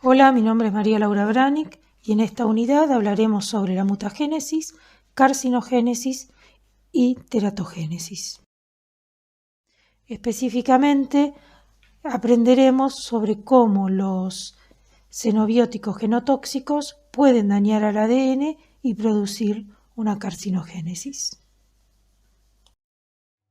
Hola, mi nombre es María Laura Branick y en esta unidad hablaremos sobre la mutagénesis, carcinogénesis y teratogénesis. Específicamente aprenderemos sobre cómo los xenobióticos genotóxicos pueden dañar al ADN y producir una carcinogénesis.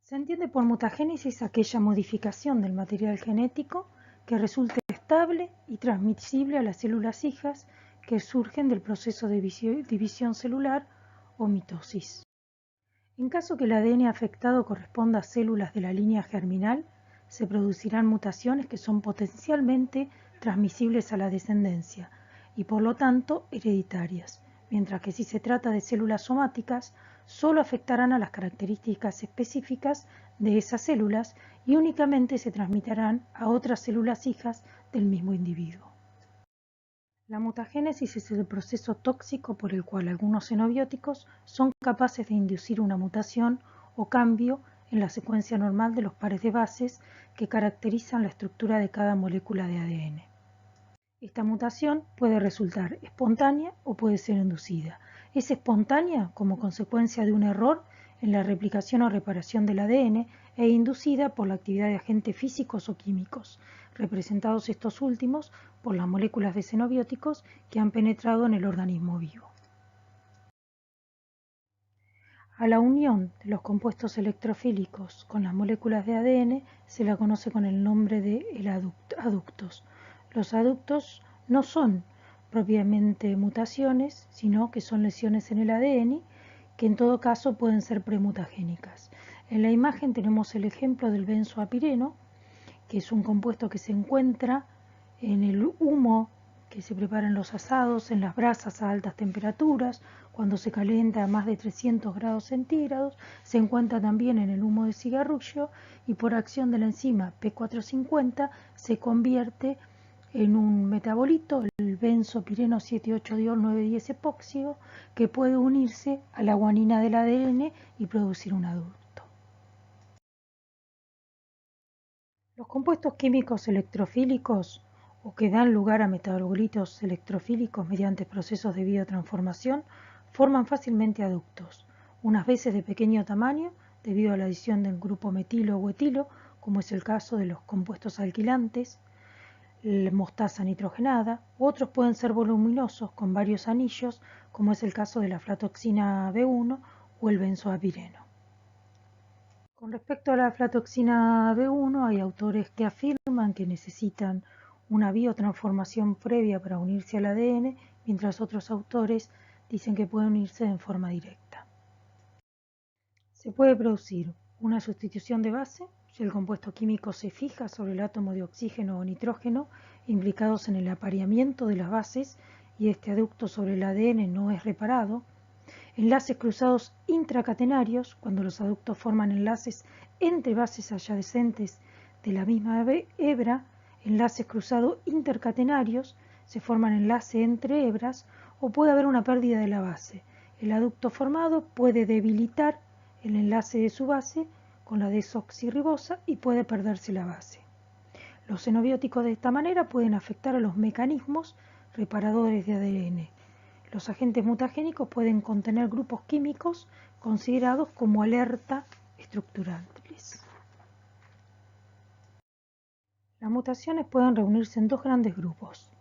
Se entiende por mutagénesis aquella modificación del material genético que resulte estable y transmisible a las células hijas que surgen del proceso de división celular o mitosis. En caso que el ADN afectado corresponda a células de la línea germinal, se producirán mutaciones que son potencialmente transmisibles a la descendencia y por lo tanto hereditarias, mientras que si se trata de células somáticas, solo afectarán a las características específicas de esas células y únicamente se transmitirán a otras células hijas del mismo individuo. La mutagénesis es el proceso tóxico por el cual algunos xenobióticos son capaces de inducir una mutación o cambio en la secuencia normal de los pares de bases que caracterizan la estructura de cada molécula de ADN. Esta mutación puede resultar espontánea o puede ser inducida. Es espontánea como consecuencia de un error en la replicación o reparación del ADN e inducida por la actividad de agentes físicos o químicos, representados estos últimos por las moléculas de xenobióticos que han penetrado en el organismo vivo. A la unión de los compuestos electrofílicos con las moléculas de ADN se la conoce con el nombre de aductos. Los aductos no son propiamente mutaciones, sino que son lesiones en el ADN que en todo caso pueden ser premutagénicas. En la imagen tenemos el ejemplo del benzoapireno, que es un compuesto que se encuentra en el humo que se prepara en los asados, en las brasas a altas temperaturas, cuando se calienta a más de 300 grados centígrados, se encuentra también en el humo de cigarrillo y por acción de la enzima P450 se convierte en un metabolito, el benzopireno 7,8-diol 9,10-epóxido, que puede unirse a la guanina del ADN y producir un adulto. Los compuestos químicos electrofílicos o que dan lugar a metabolitos electrofílicos mediante procesos de biotransformación forman fácilmente aductos, unas veces de pequeño tamaño debido a la adición del grupo metilo o etilo, como es el caso de los compuestos alquilantes, la mostaza nitrogenada, u otros pueden ser voluminosos con varios anillos, como es el caso de la aflatoxina B1 o el benzoapireno. Con respecto a la aflatoxina B1, hay autores que afirman que necesitan una biotransformación previa para unirse al ADN, mientras otros autores dicen que pueden unirse en forma directa. Se puede producir una sustitución de base si el compuesto químico se fija sobre el átomo de oxígeno o nitrógeno implicados en el apareamiento de las bases y este aducto sobre el ADN no es reparado. Enlaces cruzados intracatenarios, cuando los aductos forman enlaces entre bases adyacentes de la misma hebra, enlaces cruzados intercatenarios, se forman enlaces entre hebras o puede haber una pérdida de la base. El aducto formado puede debilitar el enlace de su base con la desoxirribosa y puede perderse la base. Los xenobióticos de esta manera pueden afectar a los mecanismos reparadores de ADN. Los agentes mutagénicos pueden contener grupos químicos considerados como alerta estructurales. Las mutaciones pueden reunirse en dos grandes grupos: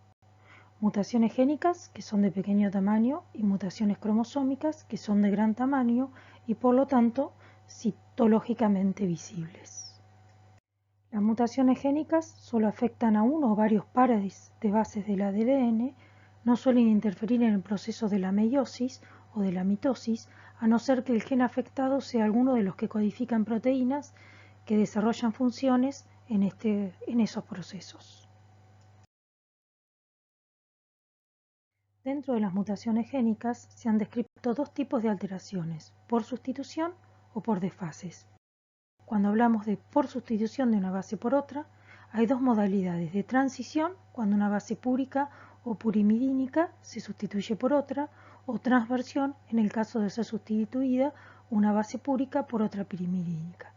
mutaciones génicas, que son de pequeño tamaño, y mutaciones cromosómicas, que son de gran tamaño y por lo tanto citológicamente visibles. Las mutaciones génicas solo afectan a uno o varios pares de bases del ADN, no suelen interferir en el proceso de la meiosis o de la mitosis, a no ser que el gen afectado sea alguno de los que codifican proteínas que desarrollan funciones en esos procesos. Dentro de las mutaciones génicas se han descrito dos tipos de alteraciones: por sustitución o por desfases. Cuando hablamos de por sustitución de una base por otra, hay dos modalidades de transición, cuando una base púrica o purimidínica se sustituye por otra, o transversión en el caso de ser sustituida una base púrica por otra pirimidínica.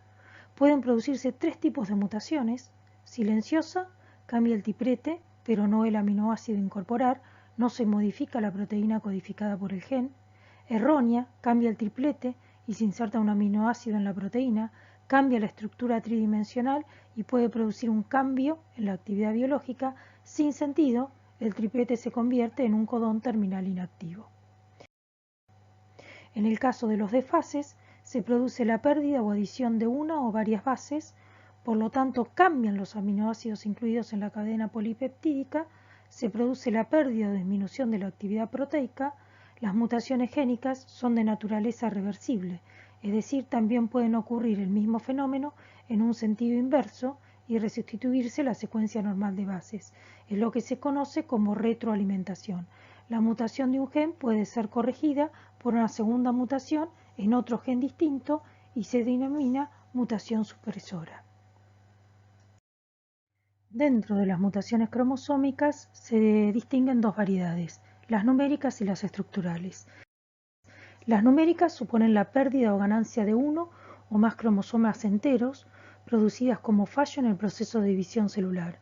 Pueden producirse tres tipos de mutaciones: silenciosa, cambia el tiprete pero no el aminoácido a incorporar, no se modifica la proteína codificada por el gen. Errónea, cambia el triplete y se inserta un aminoácido en la proteína, cambia la estructura tridimensional y puede producir un cambio en la actividad biológica. Sin sentido, el triplete se convierte en un codón terminal inactivo. En el caso de los desfases, se produce la pérdida o adición de una o varias bases, por lo tanto cambian los aminoácidos incluidos en la cadena polipeptídica, se produce la pérdida o disminución de la actividad proteica. Las mutaciones génicas son de naturaleza reversible, es decir, también pueden ocurrir el mismo fenómeno en un sentido inverso y resustituirse la secuencia normal de bases. Es lo que se conoce como retroalimentación. La mutación de un gen puede ser corregida por una segunda mutación en otro gen distinto y se denomina mutación supresora. Dentro de las mutaciones cromosómicas se distinguen dos variedades, las numéricas y las estructurales. Las numéricas suponen la pérdida o ganancia de uno o más cromosomas enteros, producidas como fallo en el proceso de división celular.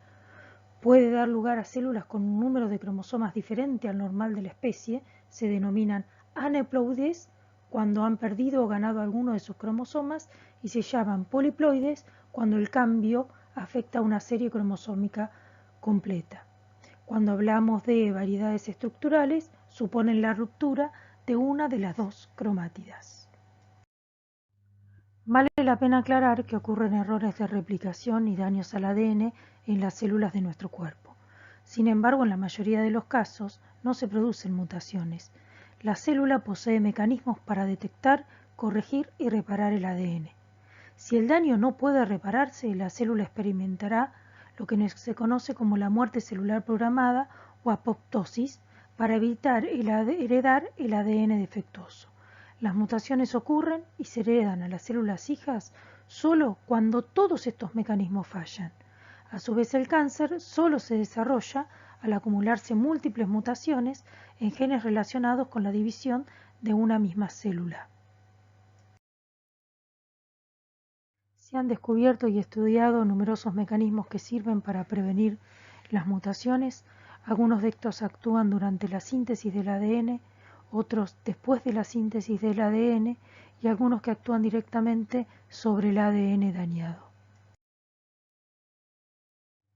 Puede dar lugar a células con un número de cromosomas diferente al normal de la especie, se denominan aneuploides cuando han perdido o ganado alguno de sus cromosomas y se llaman poliploides cuando el cambio afecta a una serie cromosómica completa. Cuando hablamos de variedades estructurales, suponen la ruptura de una de las dos cromátidas. Vale la pena aclarar que ocurren errores de replicación y daños al ADN en las células de nuestro cuerpo. Sin embargo, en la mayoría de los casos no se producen mutaciones. La célula posee mecanismos para detectar, corregir y reparar el ADN. Si el daño no puede repararse, la célula experimentará lo que se conoce como la muerte celular programada o apoptosis para evitar heredar el ADN defectuoso. Las mutaciones ocurren y se heredan a las células hijas solo cuando todos estos mecanismos fallan. A su vez, el cáncer solo se desarrolla al acumularse múltiples mutaciones en genes relacionados con la división de una misma célula. Se han descubierto y estudiado numerosos mecanismos que sirven para prevenir las mutaciones. Algunos de estos actúan durante la síntesis del ADN, otros después de la síntesis del ADN y algunos que actúan directamente sobre el ADN dañado.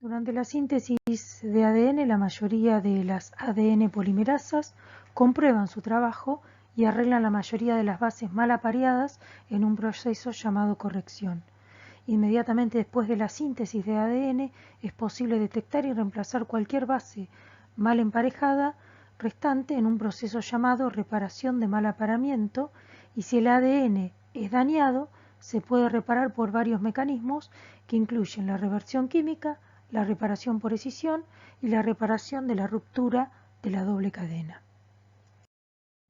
Durante la síntesis de ADN, la mayoría de las ADN polimerasas comprueban su trabajo y arreglan la mayoría de las bases mal apareadas en un proceso llamado corrección. Inmediatamente después de la síntesis de ADN es posible detectar y reemplazar cualquier base mal emparejada restante en un proceso llamado reparación de mal apareamiento, y si el ADN es dañado se puede reparar por varios mecanismos que incluyen la reversión química, la reparación por escisión y la reparación de la ruptura de la doble cadena.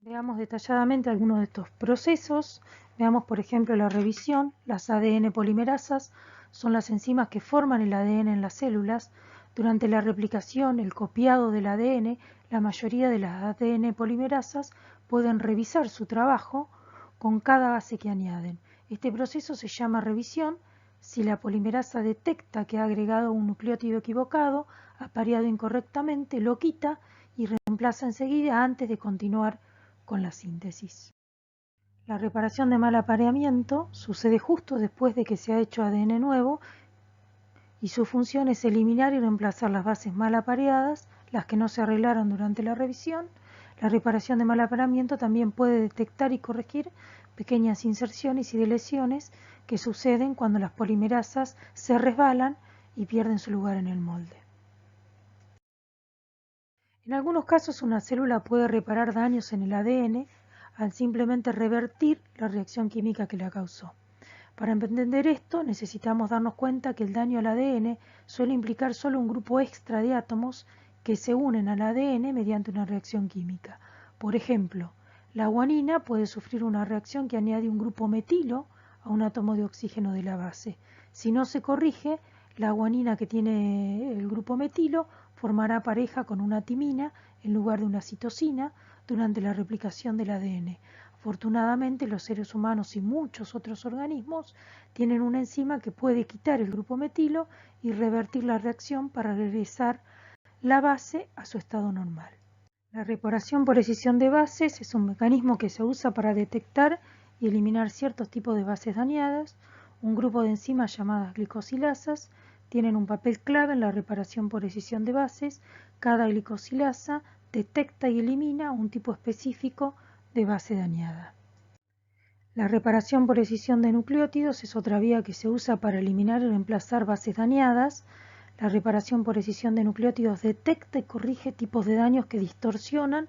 Veamos detalladamente algunos de estos procesos. Veamos, por ejemplo, la revisión. Las ADN polimerasas son las enzimas que forman el ADN en las células. Durante la replicación, el copiado del ADN, la mayoría de las ADN polimerasas pueden revisar su trabajo con cada base que añaden. Este proceso se llama revisión. Si la polimerasa detecta que ha agregado un nucleótido equivocado, apareado incorrectamente, lo quita y reemplaza enseguida antes de continuar con la síntesis. La reparación de mal apareamiento sucede justo después de que se ha hecho ADN nuevo y su función es eliminar y reemplazar las bases mal apareadas, las que no se arreglaron durante la revisión. La reparación de mal apareamiento también puede detectar y corregir pequeñas inserciones y deleciones que suceden cuando las polimerasas se resbalan y pierden su lugar en el molde. En algunos casos una célula puede reparar daños en el ADN al simplemente revertir la reacción química que la causó. Para entender esto necesitamos darnos cuenta que el daño al ADN suele implicar solo un grupo extra de átomos que se unen al ADN mediante una reacción química. Por ejemplo, la guanina puede sufrir una reacción que añade un grupo metilo a un átomo de oxígeno de la base. Si no se corrige, la guanina que tiene el grupo metilo formará pareja con una timina en lugar de una citosina durante la replicación del ADN. Afortunadamente, los seres humanos y muchos otros organismos tienen una enzima que puede quitar el grupo metilo y revertir la reacción para regresar la base a su estado normal. La reparación por escisión de bases es un mecanismo que se usa para detectar y eliminar ciertos tipos de bases dañadas. Un grupo de enzimas llamadas glicosilasas tienen un papel clave en la reparación por escisión de bases. Cada glicosilasa detecta y elimina un tipo específico de base dañada. La reparación por escisión de nucleótidos es otra vía que se usa para eliminar y reemplazar bases dañadas. La reparación por escisión de nucleótidos detecta y corrige tipos de daños que distorsionan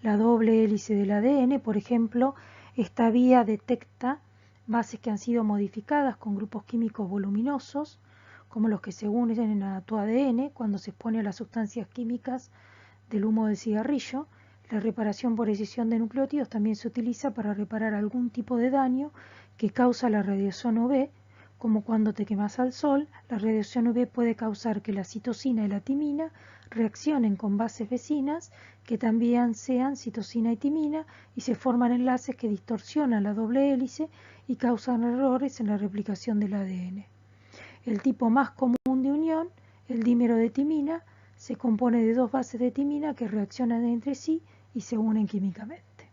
la doble hélice del ADN. Por ejemplo, esta vía detecta bases que han sido modificadas con grupos químicos voluminosos, como los que se unen a tu ADN cuando se expone a las sustancias químicas del humo del cigarrillo. La reparación por escisión de nucleótidos también se utiliza para reparar algún tipo de daño que causa la radiación UV, como cuando te quemas al sol. La radiación UV puede causar que la citosina y la timina reaccionen con bases vecinas que también sean citosina y timina y se forman enlaces que distorsionan la doble hélice y causan errores en la replicación del ADN. El tipo más común de unión, el dímero de timina, se compone de dos bases de timina que reaccionan entre sí y se unen químicamente.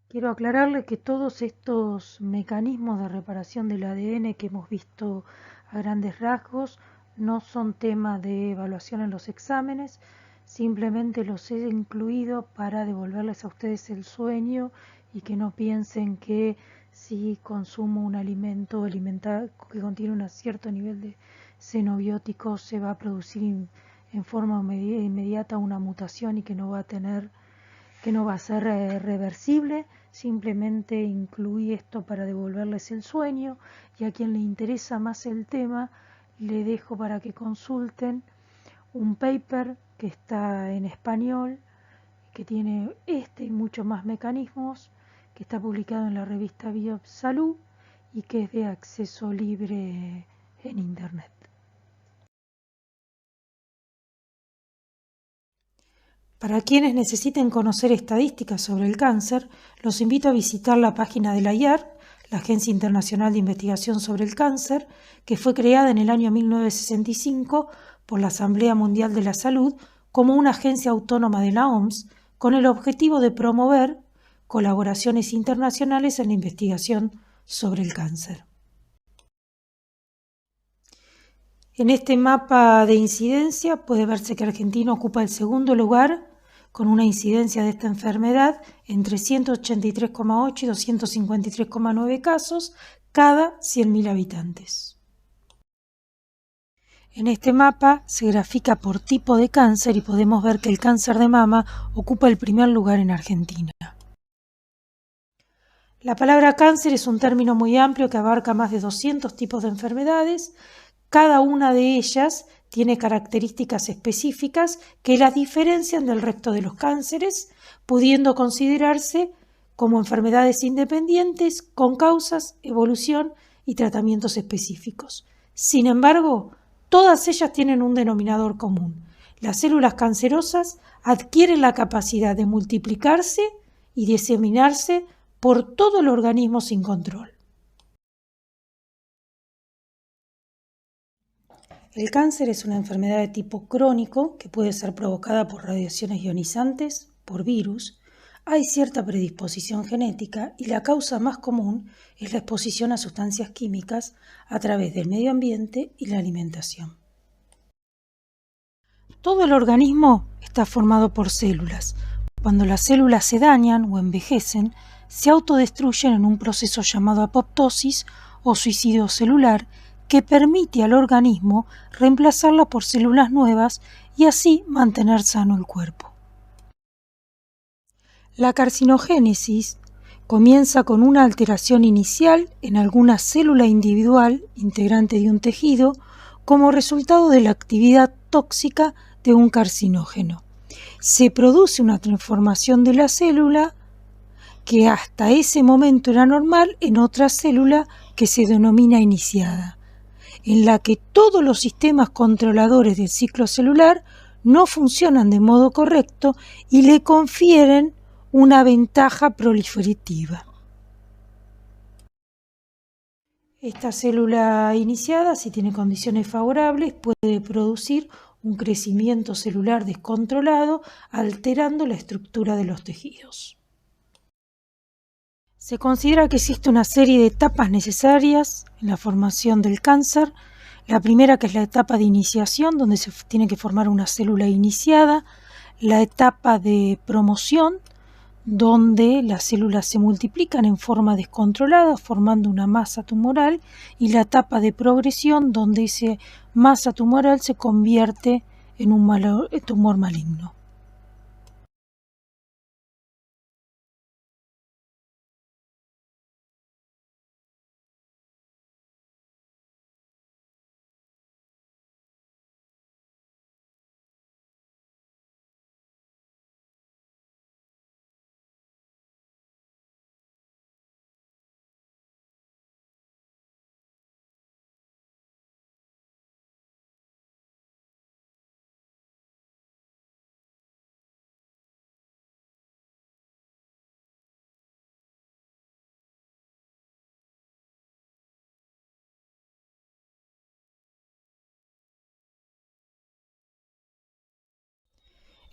Quiero aclararle que todos estos mecanismos de reparación del ADN que hemos visto a grandes rasgos no son tema de evaluación en los exámenes, simplemente los he incluido para devolverles a ustedes el sueño y que no piensen que si consumo un alimento que contiene un cierto nivel de xenobióticos se va a producir en forma inmediata una mutación y que no va a ser reversible. Simplemente incluí esto para devolverles el sueño, y a quien le interesa más el tema le dejo para que consulten un paper que está en español, que tiene este y muchos más mecanismos, que está publicado en la revista BioSalud y que es de acceso libre en internet. Para quienes necesiten conocer estadísticas sobre el cáncer, los invito a visitar la página de la IARC, la Agencia Internacional de Investigación sobre el Cáncer, que fue creada en el año 1965 por la Asamblea Mundial de la Salud como una agencia autónoma de la OMS, con el objetivo de promover colaboraciones internacionales en la investigación sobre el cáncer. En este mapa de incidencia puede verse que Argentina ocupa el segundo lugar con una incidencia de esta enfermedad entre 183,8 y 253,9 casos cada 100.000 habitantes. En este mapa se grafica por tipo de cáncer y podemos ver que el cáncer de mama ocupa el primer lugar en Argentina. La palabra cáncer es un término muy amplio que abarca más de 200 tipos de enfermedades. Cada una de ellas tiene características específicas que las diferencian del resto de los cánceres, pudiendo considerarse como enfermedades independientes con causas, evolución y tratamientos específicos. Sin embargo, todas ellas tienen un denominador común. Las células cancerosas adquieren la capacidad de multiplicarse y diseminarse por todo el organismo sin control. El cáncer es una enfermedad de tipo crónico que puede ser provocada por radiaciones ionizantes, por virus. Hay cierta predisposición genética y la causa más común es la exposición a sustancias químicas a través del medio ambiente y la alimentación. Todo el organismo está formado por células. Cuando las células se dañan o envejecen, se autodestruyen en un proceso llamado apoptosis o suicidio celular, que permite al organismo reemplazarla por células nuevas y así mantener sano el cuerpo. La carcinogénesis comienza con una alteración inicial en alguna célula individual integrante de un tejido como resultado de la actividad tóxica de un carcinógeno. Se produce una transformación de la célula que hasta ese momento era normal en otra célula que se denomina iniciada, en la que todos los sistemas controladores del ciclo celular no funcionan de modo correcto y le confieren una ventaja proliferativa. Esta célula iniciada, si tiene condiciones favorables, puede producir un crecimiento celular descontrolado, alterando la estructura de los tejidos. Se considera que existe una serie de etapas necesarias en la formación del cáncer. La primera, que es la etapa de iniciación, donde se tiene que formar una célula iniciada. La etapa de promoción, donde las células se multiplican en forma descontrolada, formando una masa tumoral. Y la etapa de progresión, donde esa masa tumoral se convierte en un tumor maligno.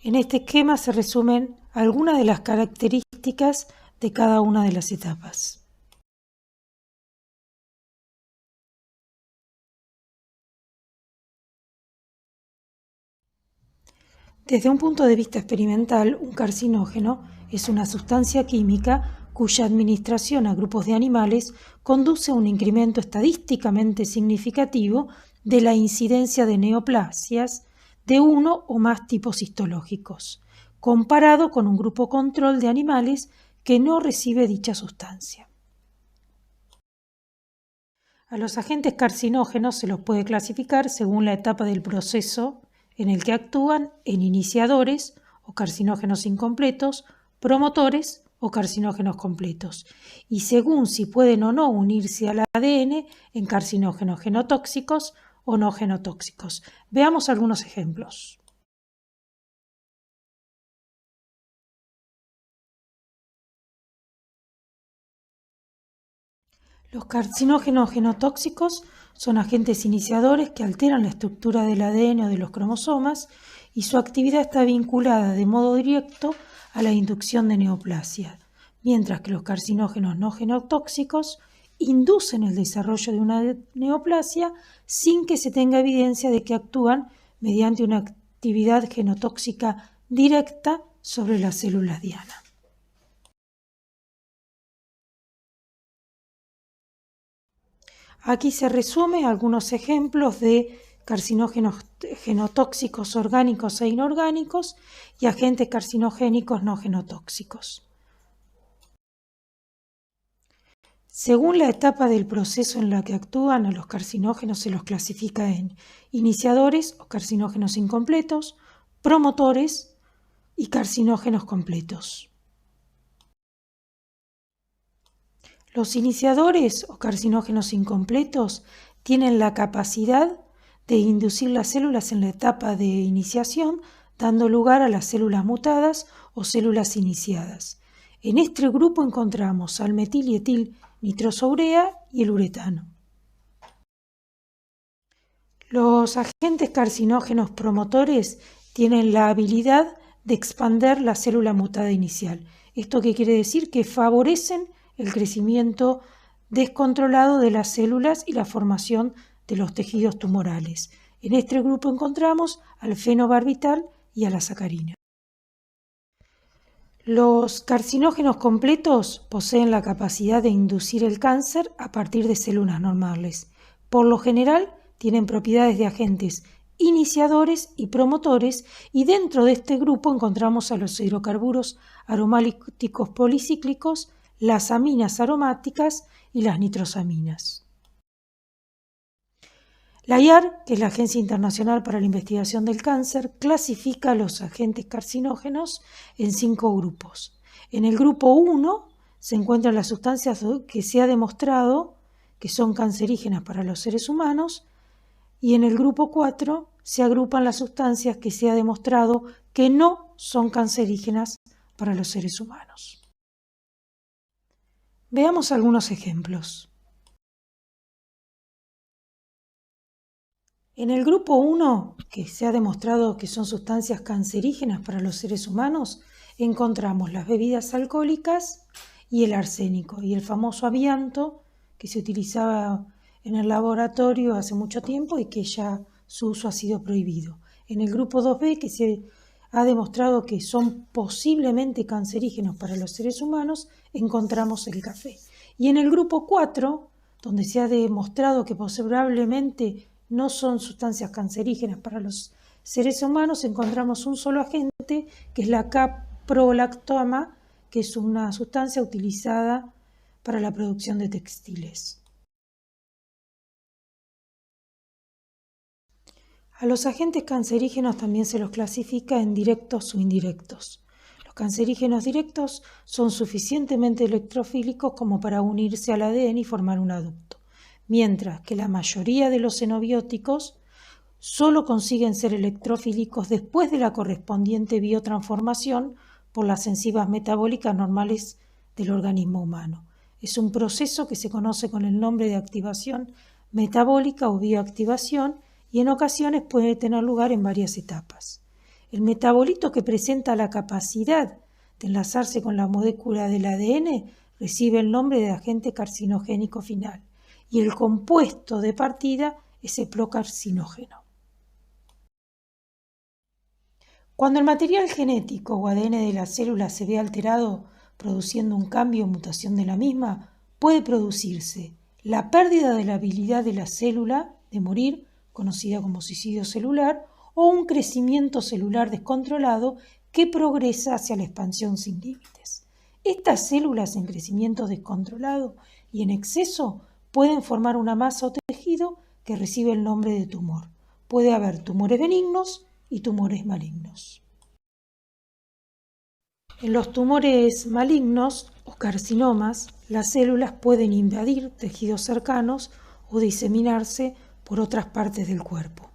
En este esquema se resumen algunas de las características de cada una de las etapas. Desde un punto de vista experimental, un carcinógeno es una sustancia química cuya administración a grupos de animales conduce a un incremento estadísticamente significativo de la incidencia de neoplasias de uno o más tipos histológicos, comparado con un grupo control de animales que no recibe dicha sustancia. A los agentes carcinógenos se los puede clasificar según la etapa del proceso en el que actúan en iniciadores o carcinógenos incompletos, promotores o carcinógenos completos, y según si pueden o no unirse al ADN en carcinógenos genotóxicos o no genotóxicos. Veamos algunos ejemplos. Los carcinógenos genotóxicos son agentes iniciadores que alteran la estructura del ADN o de los cromosomas y su actividad está vinculada de modo directo a la inducción de neoplasia, mientras que los carcinógenos no genotóxicos inducen el desarrollo de una neoplasia sin que se tenga evidencia de que actúan mediante una actividad genotóxica directa sobre las células diana. Aquí se resumen algunos ejemplos de carcinógenos genotóxicos orgánicos e inorgánicos y agentes carcinogénicos no genotóxicos. Según la etapa del proceso en la que actúan, a los carcinógenos se los clasifica en iniciadores o carcinógenos incompletos, promotores y carcinógenos completos. Los iniciadores o carcinógenos incompletos tienen la capacidad de inducir las células en la etapa de iniciación, dando lugar a las células mutadas o células iniciadas. En este grupo encontramos al metil y etil nitrosourea y el uretano. Los agentes carcinógenos promotores tienen la habilidad de expander la célula mutada inicial. ¿Esto qué quiere decir? Que favorecen el crecimiento descontrolado de las células y la formación de los tejidos tumorales. En este grupo encontramos al fenobarbital y a la sacarina. Los carcinógenos completos poseen la capacidad de inducir el cáncer a partir de células normales. Por lo general, tienen propiedades de agentes iniciadores y promotores, y dentro de este grupo encontramos a los hidrocarburos aromáticos policíclicos, las aminas aromáticas y las nitrosaminas. La IARC, que es la Agencia Internacional para la Investigación del Cáncer, clasifica los agentes carcinógenos en 5 grupos. En el grupo 1 se encuentran las sustancias que se ha demostrado que son cancerígenas para los seres humanos, y en el grupo 4 se agrupan las sustancias que se ha demostrado que no son cancerígenas para los seres humanos. Veamos algunos ejemplos. En el grupo 1, que se ha demostrado que son sustancias cancerígenas para los seres humanos, encontramos las bebidas alcohólicas y el arsénico y el famoso amianto que se utilizaba en el laboratorio hace mucho tiempo y que ya su uso ha sido prohibido. En el grupo 2B, que se ha demostrado que son posiblemente cancerígenos para los seres humanos, encontramos el café. Y en el grupo 4, donde se ha demostrado que probablemente no son sustancias cancerígenas para los seres humanos, encontramos un solo agente, que es la caprolactona, que es una sustancia utilizada para la producción de textiles. A los agentes cancerígenos también se los clasifica en directos o indirectos. Los cancerígenos directos son suficientemente electrofílicos como para unirse al ADN y formar un aducto, mientras que la mayoría de los xenobióticos solo consiguen ser electrofílicos después de la correspondiente biotransformación por las enzimas metabólicas normales del organismo humano. Es un proceso que se conoce con el nombre de activación metabólica o bioactivación y en ocasiones puede tener lugar en varias etapas. El metabolito que presenta la capacidad de enlazarse con la molécula del ADN recibe el nombre de agente carcinogénico final y el compuesto de partida es el procarcinógeno. Cuando el material genético o ADN de la célula se ve alterado produciendo un cambio o mutación de la misma, puede producirse la pérdida de la habilidad de la célula de morir, conocida como suicidio celular, o un crecimiento celular descontrolado que progresa hacia la expansión sin límites. Estas células en crecimiento descontrolado y en exceso pueden formar una masa o tejido que recibe el nombre de tumor. Puede haber tumores benignos y tumores malignos. En los tumores malignos o carcinomas, las células pueden invadir tejidos cercanos o diseminarse por otras partes del cuerpo.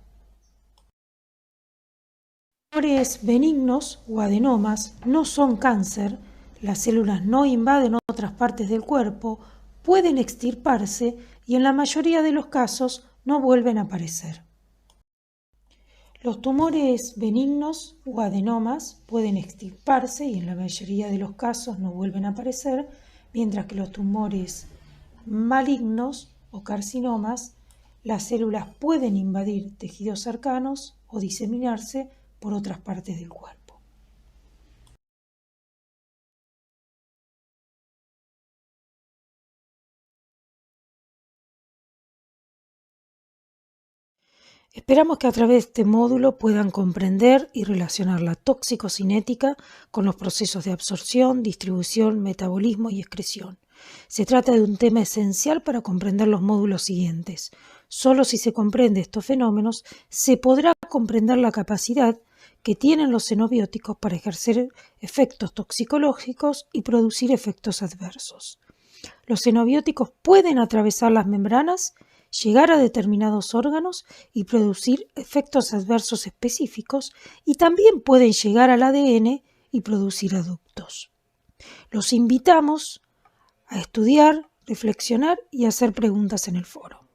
Los tumores benignos o adenomas no son cáncer, las células no invaden otras partes del cuerpo, pueden extirparse y en la mayoría de los casos no vuelven a aparecer. Los tumores benignos o adenomas pueden extirparse y en la mayoría de los casos no vuelven a aparecer, mientras que los tumores malignos o carcinomas, las células pueden invadir tejidos cercanos o diseminarse por otras partes del cuerpo. Esperamos que a través de este módulo puedan comprender y relacionar la toxicocinética con los procesos de absorción, distribución, metabolismo y excreción. Se trata de un tema esencial para comprender los módulos siguientes. Solo si se comprende estos fenómenos, se podrá comprender la capacidad que tienen los xenobióticos para ejercer efectos toxicológicos y producir efectos adversos. Los xenobióticos pueden atravesar las membranas, llegar a determinados órganos y producir efectos adversos específicos, y también pueden llegar al ADN y producir aductos. Los invitamos a estudiar, reflexionar y hacer preguntas en el foro.